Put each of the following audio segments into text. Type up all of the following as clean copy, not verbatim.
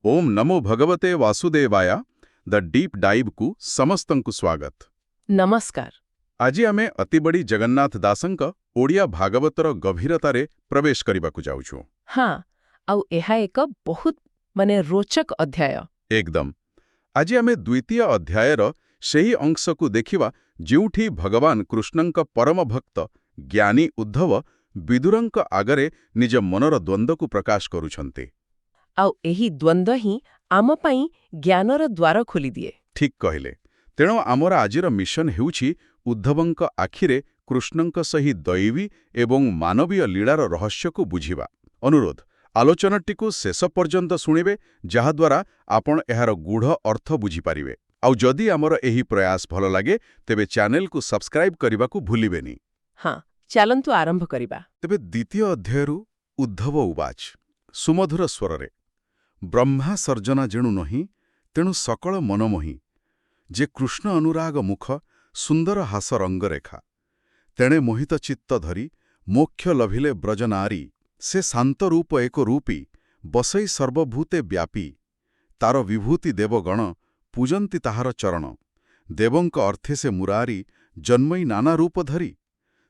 ओम नमो भगवते वासुदेवाय the deep dive को समस्तंकु स्वागत। नमस्कार। आज आमे अतिबड़ी जगन्नाथ दासंक ओडिया भागवतर गभीरतारे प्रवेश करबाकू जाउछु। हाँ आउ एहा एक बहुत रोचक अध्याय। एकदम आज आमे द्वितीय अध्यायर सेही अंशकू देखिवा जिउठी भगवान कृष्णंक परम भक्त ज्ञानी उद्धव विदुरंक आगरे निज मनर द्वंद्वकू प्रकाश करूछन्ते। आउ एही द्वंद्व ही आम पई ज्ञानर द्वार खोली दिए। ठीक कहले। तेणु आमर आजिर मिशन हेउछि उद्धवंक आखिरे कृष्णंक सही दैवी एवं मानवीय लीलार रहस्यकू बुझिबा। अनुरोध आलोचनाटिकू शेष पर्यंत शुणिबे जहाद्वारा आपण एहार गूढ़ अर्थ बुझिपारिबे। आउ जदि आमर एही प्रयास भल लागे तेबे चैनल को सब्सक्राइब करबाकू भूलिबेनी। हाँ चलंतु आरंभ करिबा। तेबे द्वितीय अध्यायरू उद्धव उवाच सुमधुर स्वररे ब्रह्मा सर्जना जेणु नही तेणु सकल मनमोही जे कृष्ण अनुराग मुख सुंदर हास रंगरेखा तेणे मोहित चित्त धरी मोक्ष लभिले ब्रजनारी से शांत रूप एक रूपी बसई सर्वभूते व्यापी तार विभूति देवगण पूजन्ति ताहार चरण देवंक अर्थे से मुरारी जन्मई नाना रूप धरी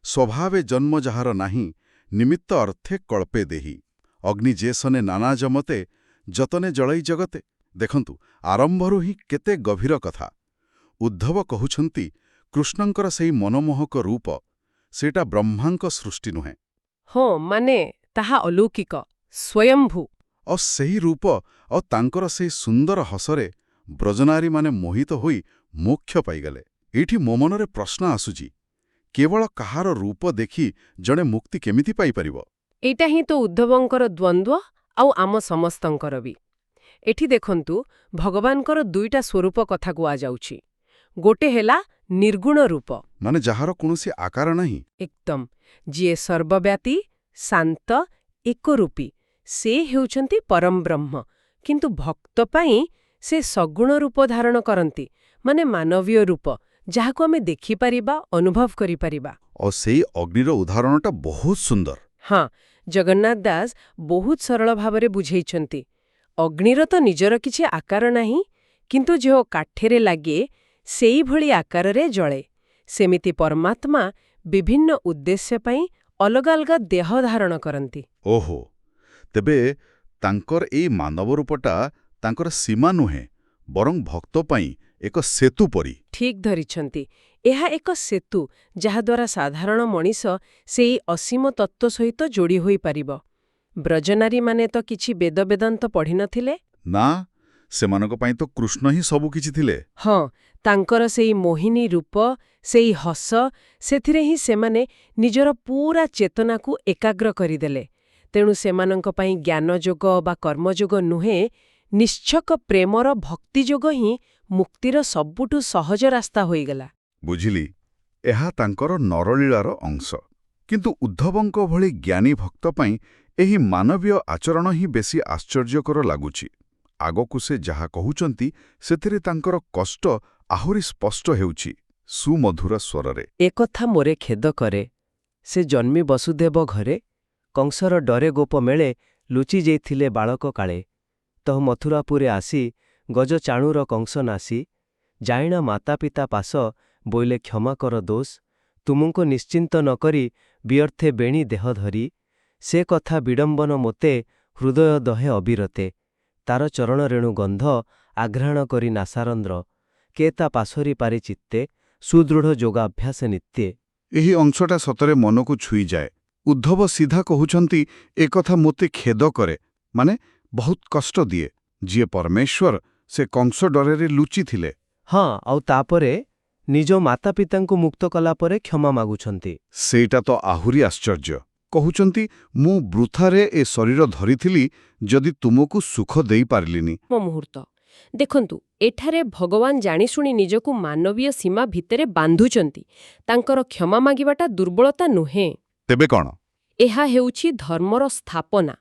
स्वभावे जन्म जाहार नाही निमित्त अर्थे कल्पे देही अग्नि जेसने नाना जमते जतने जळई जगते। देखंतु आरंभरू ही केते गभीर कथा। उद्धव कहुछंती कृष्णंकर सेई मनमोहक रूप सेटा ब्रह्मांक सृष्टि नुहे। हो माने ताहा अलौकिक स्वयंभू और सेही रूप और तांकर सेई सुंदर हसरे ब्रजनारी माने मोहित होई मोक्ष पाइगले। एठी मो मनरे प्रश्न आसुची केवल कहार रूप देखि जणे मुक्ति केमिति पाई परिबो। एटा ही तो उद्धवंकर द्वंद्व आउ आम समस्तंकर भी। एठी देखंतु भगवानकर दुईटा स्वरूप कथा कुआ जाउछि। गोटे हेला निर्गुण रूप माने जहार कोनोसी आकार नहीं। एकदम जिए सर्वव्यापी शांत एकरूपी से हेउछंती परम ब्रह्म किंतु भक्त पाई से सगुण रूप धारण करंती माने मानवीय रूप जाहाको आमे देखि परिबा अनुभव करि परिबा। और सेई अग्निर उदाहरणटा बहुत सुंदर। हाँ जगन्नाथ दास बहुत सरल भावरे बुझेइछंती। अग्निर तो निजर किछि आकार नाही किंतु जो काठेरे लागे सेई भଳି आकाररे जळे सेमिति परमात्मा विभिन्न उद्देश्य पई अलगा अलगा देह धारण करंती। ओहो तेबे तांकर एई मानव रूपटा तांकर सीमा नुहे बरं भक्त पई एक सेतु परी। ठीक धरिछंती। एहा एक सेतु जहाद्वारा साधारण मनीष सेई असीम तत्व सहित जोड़ी होई परिबो। ब्रजनारी माने तो किछि वेद वेदांत पढ़ी नथिले ना सेमानक पई तो कृष्ण ही सबु किछि थिले। हाँ तांकर सेई मोहिनी रूप सेई हस सेथिरे ही सेमाने निजर पूरा चेतना को एकाग्र करिदेले। तेणु सेमानक पई ज्ञान जोग बा कर्म जोग नुहे निश्चक प्रेमर भक्ति जोग ही मुक्तिर सबुठु सहज रास्ता होईगला। बुझिली एहा तांकर नरलीलार अंश किंतु उद्धवंक भଳି ज्ञानी भक्त पई एही मानवीय आचरण ही बेसी आश्चर्यकर लागुछि। आगकु से जहा कहुचंती सेथिरे तांकर कष्ट आहुरी स्पष्ट हेउछि सुमधुर स्वररे। एकथा मोरे खेद करे से जन्मी वसुदेव घरे कंसर डरे गोप मेले लुचि जेइथिले बालक काळे तह मथुरापुरे आसी गज चाणुर कंस नासी जाइणा माता पिता पास बोइले क्षमा कर दोष तुमको निश्चिंत न करी व्यर्थे बेणी देह धरी से कथा विडंबन मोते हृदय दहे अविरते तार चरण रेणु गंध आघ्राण करी नासारंद्र केता पासरी पारि चित्ते सुदृढ़ योगाभ्यास नित्ये। एही अंशटा सतरे मनकु छुई जाए। उद्धव सीधा कहुचंती एकथा मोते खेद करे माने बहुत कष्ट दिए जिए परमेश्वर से कंस डरेरे लुचि थिले। हाँ आउ तापरे निज माता पितांकु मुक्त कला परे क्षमा मागुछंती। सेटा तो आहुरी आश्चर्य। कहुचंती मु वृथारे ए शरीर धरिथिली जदि तुमको सुख देई पारलिनी। मुहूर्त देखंतु एठारे भगवान जानिशुणी निजकु मानवीय सीमा भितरे बांधुचंती। तांकर क्षमा मागिबाटा दुर्बलता नुहे। तेबे कौन एहा हेउछि धर्मर स्थापना।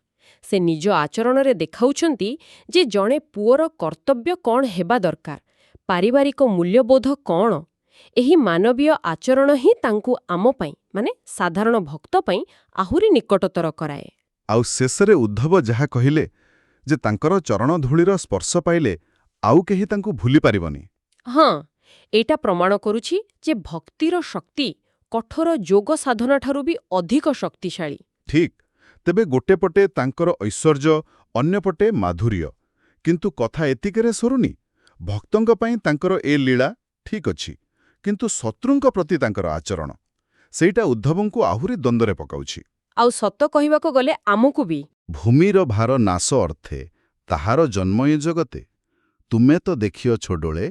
से निज आचरणरे देखाउछंती जे जणे पुअर कर्तव्य कौन हेबा दरकार पारिवारिक मूल्यबोध कौन। एही मानवीय आचरण ही तांकु आम पई माने साधारण भक्त पई आहुरी निकटतर कराए। आउ शेषरे उद्धव जहा कहिले ଯେ ତାଙ୍କର ଚରଣ ଧୂଳିର ସ୍ପର୍ଶ ପାଇଲେ ଆଉ କେହି ତାଙ୍କୁ ଭୁଲି ପାରିବନି। ହଁ, ଏଇଟା ପ୍ରମାଣ କରୁଛି ଯେ ଭକ୍ତିର ଶକ୍ତି କଠୋର ଯୋଗ ସାଧନାଠାରୁ ବି ଅଧିକ ଶକ୍ତିଶାଳୀ। ଠିକ୍। ତେବେ ଗୋଟେ ପଟେ ତାଙ୍କର ଐଶ୍ୱର୍ଯ୍ୟ, ଅନ୍ୟପଟେ ମାଧୁର୍ଯ୍ୟ। କିନ୍ତୁ କଥା ଏତିକିରେ ସରୁନି। ଭକ୍ତଙ୍କ ପାଇଁ ତାଙ୍କର ଏ ଲୀଳା ଠିକ୍ ଅଛି, କିନ୍ତୁ ଶତ୍ରୁଙ୍କ ପ୍ରତି ତାଙ୍କର ଆଚରଣ, ସେଇଟା ଉଦ୍ଧବଙ୍କୁ ଆହୁରି ଦ୍ୱନ୍ଦ୍ୱରେ ପକାଉଛି। ଆଉ ସତ କହିବାକୁ ଗଲେ ଆମକୁ ବି। ଭୂମିର ଭାର ନାଶ ଅର୍ଥେ ତାହାର ଜନ୍ମ ଏ ଜଗତେ। ତୁମେ ତ ଦେଖିଅ ଛୋଡୋଳେ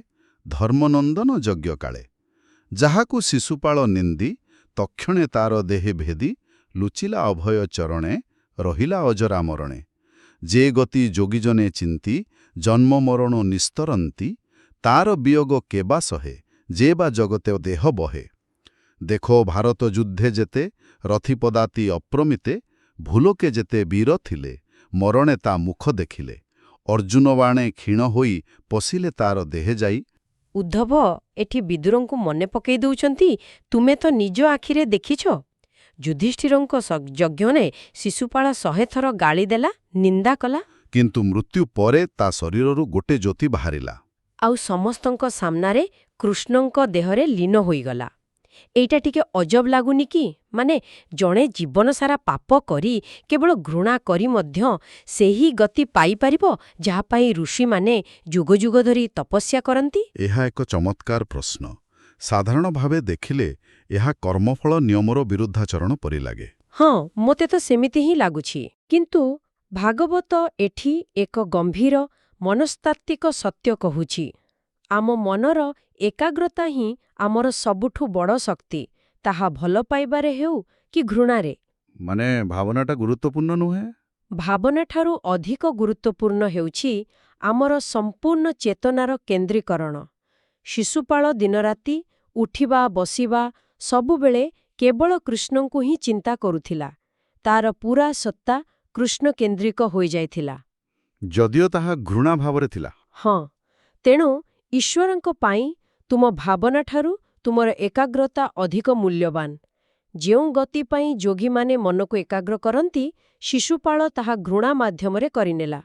ଧର୍ମନନ୍ଦନ ଯଜ୍ଞ କାଳେ। ଯାହାକୁ ଶିଶୁପାଳ ନିନ୍ଦି ତକ୍ଷଣେ ତାର ଦେହେ ଭେଦି। ଲୁଚିଲା ଅଭୟ ଚରଣେ ରହିଲା ଅଜରା ମରଣେ। ଯେ ଗତି ଯୋଗୀଜନେ ଚିନ୍ତି ଜନ୍ମ ମରଣ ନିସ୍ତରନ୍ତି। ତାର ବିୟୋଗ କେବା ସହେ ଯେ ବା ଜଗତେ ଦେହ ବହେ। ଦେଖ ଭାରତ ଯୁଦ୍ଧେ ଯେତେ ରଥିପଦାତି ଅପ୍ରମିତେ। ଭୁଲୋକେ ଯେତେ ବୀର ଥିଲେ ମରଣେ ତା ମୁଖ ଦେଖିଲେ। ଅର୍ଜୁନ ବାଣେ କ୍ଷୀଣ ହୋଇ ପଶିଲେ ତାର ଦେହେ ଯାଇ। ଉଦ୍ଧବ ଏଠି ବିଦୁରଙ୍କୁ ମନେ ପକେଇ ଦଉଛନ୍ତି, ତୁମେ ତ ନିଜ ଆଖିରେ ଦେଖିଛ। ଯୁଧିଷ୍ଠିରଙ୍କ ଯଜ୍ଞରେ ଶିଶୁପାଳ 100 ଥର ଗାଳି ଦେଲା, ନିନ୍ଦା କଲା। କିନ୍ତୁ ମୃତ୍ୟୁ ପରେ ତା ଶରୀରରୁ ଗୋଟେ ଜ୍ୟୋତି ବାହାରିଲା। ଆଉ ସମସ୍ତଙ୍କ ସାମ୍ନାରେ କୃଷ୍ଣଙ୍କ ଦେହରେ ଲୀନ ହୋଇଗଲା। ଏଇଟା ଟିକେ ଅଜବ ଲାଗୁନି କି? ମାନେ ଜଣେ ଜୀବନସାରା ପାପ କରି, କେବଳ ଘୃଣା କରି ମଧ୍ୟ ସେହି ଗତି ପାଇପାରିବ ଯାହା ପାଇଁ ଋଷିମାନେ ଯୁଗ ଯୁଗ ଧରି ତପସ୍ୟା କରନ୍ତି? ଏହା ଏକ ଚମତ୍କାର ପ୍ରଶ୍ନ। ସାଧାରଣ ଭାବେ ଦେଖିଲେ ଏହା କର୍ମଫଳ ନିୟମର ବିରୁଦ୍ଧାଚରଣ ପରି ଲାଗେ। ହଁ, ମୋତେ ତ ସେମିତି ହିଁ ଲାଗୁଛି। କିନ୍ତୁ ଭାଗବତ ଏଠି ଏକ ଗମ୍ଭୀର ମନସ୍ତାତ୍ତ୍ୱିକ ସତ୍ୟ କହୁଛି। ଆମ ମନର ଏକାଗ୍ରତା ହିଁ ଆମର ସବୁଠୁ ବଡ଼ ଶକ୍ତି, ତାହା ଭଲ ପାଇବାରେ ହେଉ କି ଘୃଣାରେ। ମାନେ ଭାବନାଟା ଗୁରୁତ୍ୱପୂର୍ଣ୍ଣ ନୁହେଁ? ଭାବନାଠାରୁ ଅଧିକ ଗୁରୁତ୍ୱପୂର୍ଣ୍ଣ ହେଉଛି ଆମର ସମ୍ପୂର୍ଣ୍ଣ ଚେତନାର କେନ୍ଦ୍ରୀକରଣ। ଶିଶୁପାଳ ଦିନରାତି ଉଠିବା ବସିବା ସବୁବେଳେ କେବଳ କୃଷ୍ଣଙ୍କୁ ହିଁ ଚିନ୍ତା କରୁଥିଲା। ତାର ପୂରା ସତ୍ତା କୃଷ୍ଣକେନ୍ଦ୍ରିକ ହୋଇଯାଇଥିଲା। ଯଦିଓ ତାହା ଘୃଣା ଭାବରେ ଥିଲା। ହଁ, ତେଣୁ ଈଶ୍ୱରଙ୍କ ପାଇଁ ତୁମ ଭାବନାଠାରୁ ତୁମର ଏକାଗ୍ରତା ଅଧିକ ମୂଲ୍ୟବାନ। ଯେଉଁ ଗତି ପାଇଁ ଯୋଗୀମାନେ ମନକୁ ଏକାଗ୍ର କରନ୍ତି, ଶିଶୁପାଳ ତାହା ଘୃଣା ମାଧ୍ୟମରେ କରିନେଲା।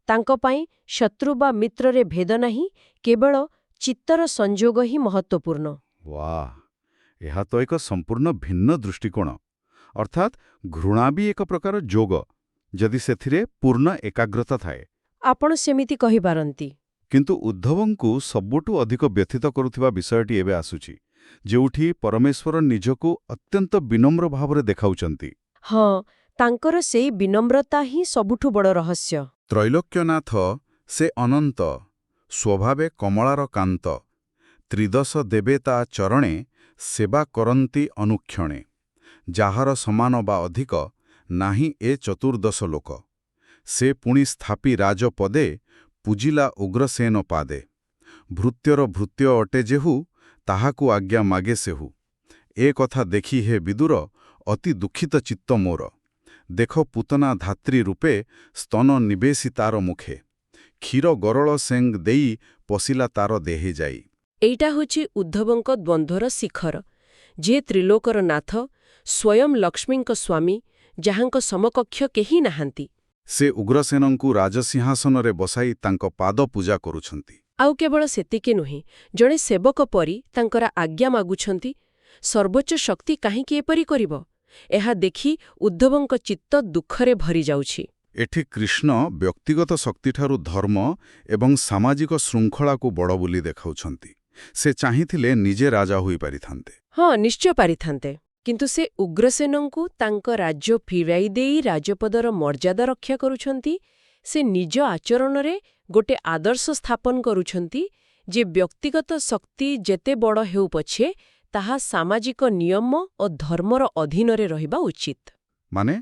ତାଙ୍କ ପାଇଁ ଶତ୍ରୁ ବା ମିତ୍ରରେ ଭେଦ ନାହିଁ, କେବଳ ଚିତ୍ତର ସଂଯୋଗ ହିଁ ମହତ୍ତ୍ୱପୂର୍ଣ୍ଣ। ବାଃ, ଏହା ତ ଏକ ସମ୍ପୂର୍ଣ୍ଣ ଭିନ୍ନ ଦୃଷ୍ଟିକୋଣ। ଅର୍ଥାତ୍ ଘୃଣା ବି ଏକ ପ୍ରକାର ଯୋଗ, ଯଦି ସେଥିରେ ପୂର୍ଣ୍ଣ ଏକାଗ୍ରତା ଥାଏ। ଆପଣ ସେମିତି କହିପାରନ୍ତି। କିନ୍ତୁ ଉଦ୍ଧବଙ୍କୁ ସବୁଠୁ ଅଧିକ ବ୍ୟଥିତ କରୁଥିବା ବିଷୟଟି ଏବେ ଆସୁଛି, ଯେଉଁଠି ପରମେଶ୍ୱର ନିଜକୁ ଅତ୍ୟନ୍ତ ବିନମ୍ର ଭାବରେ ଦେଖାଉଛନ୍ତି। ହଁ, ତାଙ୍କର ସେଇ ବିନମ୍ରତା ହିଁ ସବୁଠୁ ବଡ଼ ରହସ୍ୟ। ତ୍ରୈଲୋକ୍ୟନାଥ ସେ ଅନନ୍ତ, ସ୍ୱଭାବେ କମଳାର କାନ୍ତ। ତ୍ରିଦଶ ଦେବେ ତା ଚରଣେ, ସେବା କରନ୍ତି ଅନୁକ୍ଷଣେ। ଯାହାର ସମାନ ବା ଅଧିକ, ନାହିଁ ଏ ଚତୁର୍ଦ୍ଦଶ ଲୋକ। ସେ ପୁଣି ସ୍ଥାପି ରାଜପଦେ, ପୂଜିଲା ଉଗ୍ରସେନ ପାଦେ। ଭୃତ୍ୟର ଭୃତ୍ୟ ଅଟେ ଯେହୁ, ତାହାକୁ ଆଜ୍ଞା ମାଗେ ସେହୁ। ଏ କଥା ଦେଖି ହେ ବିଦୁର, ଅତି ଦୁଃଖିତ ଚିତ୍ତ ମୋର। ଦେଖ ପୂତନା ଧାତ୍ରୀ ରୂପେ, ସ୍ତନ ନିବେଶି ତାର ମୁଖେ। କ୍ଷୀର ଗରଳ ସେଙ୍ଗ ଦେଇ, ପଶିଲା ତାର ଦେହେ ଯାଇ। ଏଇଟା ହେଉଛି ଉଦ୍ଧବଙ୍କ ଦ୍ୱନ୍ଦ୍ୱର ଶିଖର। ଯିଏ ତ୍ରିଲୋକର ନାଥ, ସ୍ୱୟଂ ଲକ୍ଷ୍ମୀଙ୍କ ସ୍ୱାମୀ, ଯାହାଙ୍କ ସମକକ୍ଷ କେହି ନାହାନ୍ତି। ସେ ଉଗ୍ରସେନଙ୍କୁ ରାଜସିଂହାସନରେ ବସାଇ ତାଙ୍କ ପାଦ ପୂଜା କରୁଛନ୍ତି। ଆଉ କେବଳ ସେତିକି ନୁହେଁ, ଜଣେ ସେବକ ପରି ତାଙ୍କର ଆଜ୍ଞା ମାଗୁଛନ୍ତି। ସର୍ବୋଚ୍ଚ ଶକ୍ତି କାହିଁକି ଏପରି କରିବ? ଏହା ଦେଖି ଉଦ୍ଧବଙ୍କ ଚିତ୍ତ ଦୁଃଖରେ ଭରିଯାଉଛି। ଏଠି କୃଷ୍ଣ ବ୍ୟକ୍ତିଗତ ଶକ୍ତିଠାରୁ ଧର୍ମ ଏବଂ ସାମାଜିକ ଶୃଙ୍ଖଳାକୁ ବଡ଼ ବୋଲି ଦେଖାଉଛନ୍ତି। ସେ ଚାହିଁଥିଲେ ନିଜେ ରାଜା ହୋଇପାରିଥାନ୍ତେ। ହଁ, ନିଶ୍ଚୟ ପାରିଥାନ୍ତେ। କିନ୍ତୁ ସେ ଉଗ୍ରସେନଙ୍କୁ ତାଙ୍କ ରାଜ୍ୟ ଫେରାଇ ଦେଇ ରାଜପଦର ମର୍ଯ୍ୟାଦା ରକ୍ଷା କରୁଛନ୍ତି। ସେ ନିଜ ଆଚରଣରେ ଗୋଟେ ଆଦର୍ଶ ସ୍ଥାପନ କରୁଛନ୍ତି ଯେ ବ୍ୟକ୍ତିଗତ ଶକ୍ତି ଯେତେ ବଡ଼ ହେଉ ପଛେ, ତାହା ସାମାଜିକ ନିୟମ ଓ ଧର୍ମର ଅଧୀନରେ ରହିବା ଉଚିତ। ମାନେ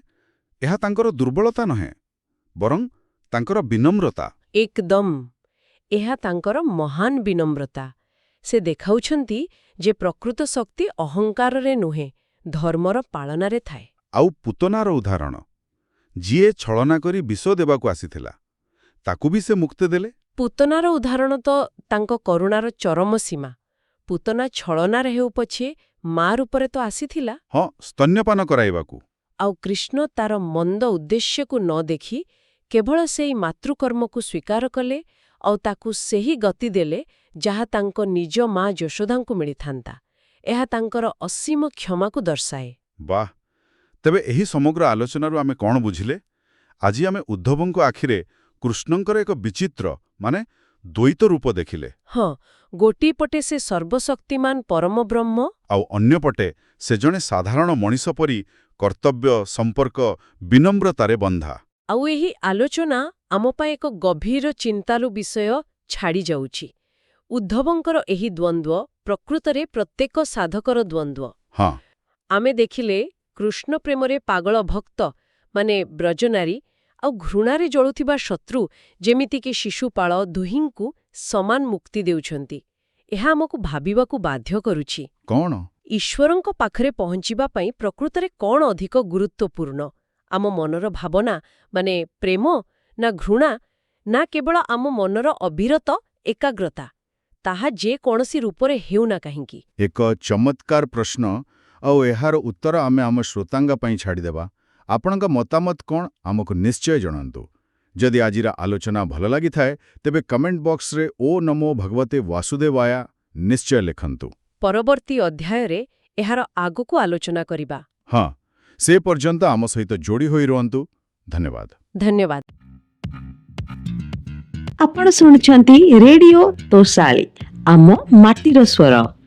ଏହା ତାଙ୍କର ଦୁର୍ବଳତା ନୁହେଁ, ବରଂ ତାଙ୍କର ବିନମ୍ରତା। ଏକଦମ୍, ଏହା ତାଙ୍କର ମହାନ ବିନମ୍ରତା। ସେ ଦେଖାଉଛନ୍ତି ଯେ ପ୍ରକୃତ ଶକ୍ତି ଅହଙ୍କାରରେ ନୁହେଁ, ଧର୍ମର ପାଳନାରେ ଥାଏ। ଆଉ ପୂତନାର ଉଦାହରଣ, ଯିଏ ଛଳନା କରି ବିଷ ଦେବାକୁ ଆସିଥିଲା, ତାକୁ ବି ସେ ମୁକ୍ତି ଦେଲେ। ପୂତନାର ଉଦାହରଣ ତ ତାଙ୍କ କରୁଣାର ଚରମ ସୀମା। ପୂତନା ଛଳନାରେ ହେଉ ପଛେ ମା ରୂପରେ ତ ଆସିଥିଲା। ହଁ, ସ୍ତନ୍ୟପାନ କରାଇବାକୁ। ଆଉ କୃଷ୍ଣ ତାର ମନ୍ଦ ଉଦ୍ଦେଶ୍ୟକୁ ନ ଦେଖି କେବଳ ସେଇ ମାତୃକର୍ମକୁ ସ୍ୱୀକାର କଲେ ଆଉ ତାକୁ ସେହି ଗତି ଦେଲେ ଯାହା ତାଙ୍କ ନିଜ ମା ଯଶୋଦାଙ୍କୁ ମିଳିଥାନ୍ତା। ଏହା ତାଙ୍କର ଅସୀମ କ୍ଷମାକୁ ଦର୍ଶାଏ। ବାଃ! ତେବେ ଏହି ସମଗ୍ର ଆଲୋଚନାରୁ ଆମେ କ'ଣ ବୁଝିଲେ? ଆଜି ଆମେ ଉଦ୍ଧବଙ୍କ ଆଖିରେ କୃଷ୍ଣଙ୍କର ଏକ ବିଚିତ୍ର ଦ୍ୱୈତ ରୂପ ଦେଖିଲେ। ହଁ, ଗୋଟିଏ ପଟେ ସେ ସର୍ବଶକ୍ତିମାନ ପରମବ୍ରହ୍ମ, ଆଉ ଅନ୍ୟପଟେ ସେ ଜଣେ ସାଧାରଣ ମଣିଷ ପରି କର୍ତ୍ତବ୍ୟ, ସମ୍ପର୍କ, ବିନମ୍ରତାରେ ବନ୍ଧା। ଆଉ ଏହି ଆଲୋଚନା ଆମ ପାଇଁ ଏକ ଗଭୀର ଚିନ୍ତାରୁ ବିଷୟ ଛାଡ଼ି ଯାଉଛି। ଉଦ୍ଧବଙ୍କର ଏହି ଦ୍ୱନ୍ଦ୍ୱ ପ୍ରକୃତରେ ପ୍ରତ୍ୟେକ ସାଧକର ଦ୍ୱନ୍ଦ୍ୱ। ହଁ, ଆମେ ଦେଖିଲେ କୃଷ୍ଣ ପ୍ରେମରେ ପାଗଳ ଭକ୍ତ ବ୍ରଜନାରୀ ଆଉ ଘୃଣାରେ ଜଳୁଥିବା ଶତ୍ରୁ ଯେମିତିକି ଶିଶୁପାଳ ଦୁହିଁଙ୍କୁ ସମାନ ମୁକ୍ତି ଦେଉଛନ୍ତି। ଏହା ଆମକୁ ଭାବିବାକୁ ବାଧ୍ୟ କରୁଛି। କ'ଣ? ଈଶ୍ୱରଙ୍କ ପାଖରେ ପହଞ୍ଚିବା ପାଇଁ ପ୍ରକୃତରେ କ'ଣ ଅଧିକ ଗୁରୁତ୍ୱପୂର୍ଣ୍ଣ? ଆମ ମନର ଭାବନା ପ୍ରେମ ନା ଘୃଣା, ନା କେବଳ ଆମ ମନର ଅବିରତ ଏକାଗ୍ରତା? ତାହା ଯେ କୌଣସି ରୂପରେ ହେଉନା କାହିଁକି। ଏକ ଚମତ୍କାର ପ୍ରଶ୍ନ, ଆଉ ଏହାର ଉତ୍ତର ଆମେ ଆମ ଶ୍ରୋତାଙ୍କ ପାଇଁ ଛାଡ଼ିଦେବା। ଆପଣଙ୍କ ମତାମତ କ'ଣ ଆମକୁ ନିଶ୍ଚୟ ଜଣାନ୍ତୁ। ଯଦି ଆଜିର ଆଲୋଚନା ଭଲ ଲାଗିଥାଏ ତେବେ କମେଣ୍ଟ ବକ୍ସରେ ଓ ନମୋ ଭଗବତେ ବାସୁଦେବାୟ ନିଶ୍ଚୟ ଲେଖନ୍ତୁ। ପରବର୍ତ୍ତୀ ଅଧ୍ୟାୟରେ ଏହାର ଆଗକୁ ଆଲୋଚନା କରିବା। ହଁ, ସେ ପର୍ଯ୍ୟନ୍ତ ଆମ ସହିତ ଯୋଡ଼ି ହୋଇ ରୁହନ୍ତୁ। ଧନ୍ୟବାଦ। ଧନ୍ୟବାଦ। ଆପଣ ଶୁଣୁଛନ୍ତି ରେଡିଓ ତୋଷାଳୀ, ଆମ ମାଟିର ସ୍ୱର।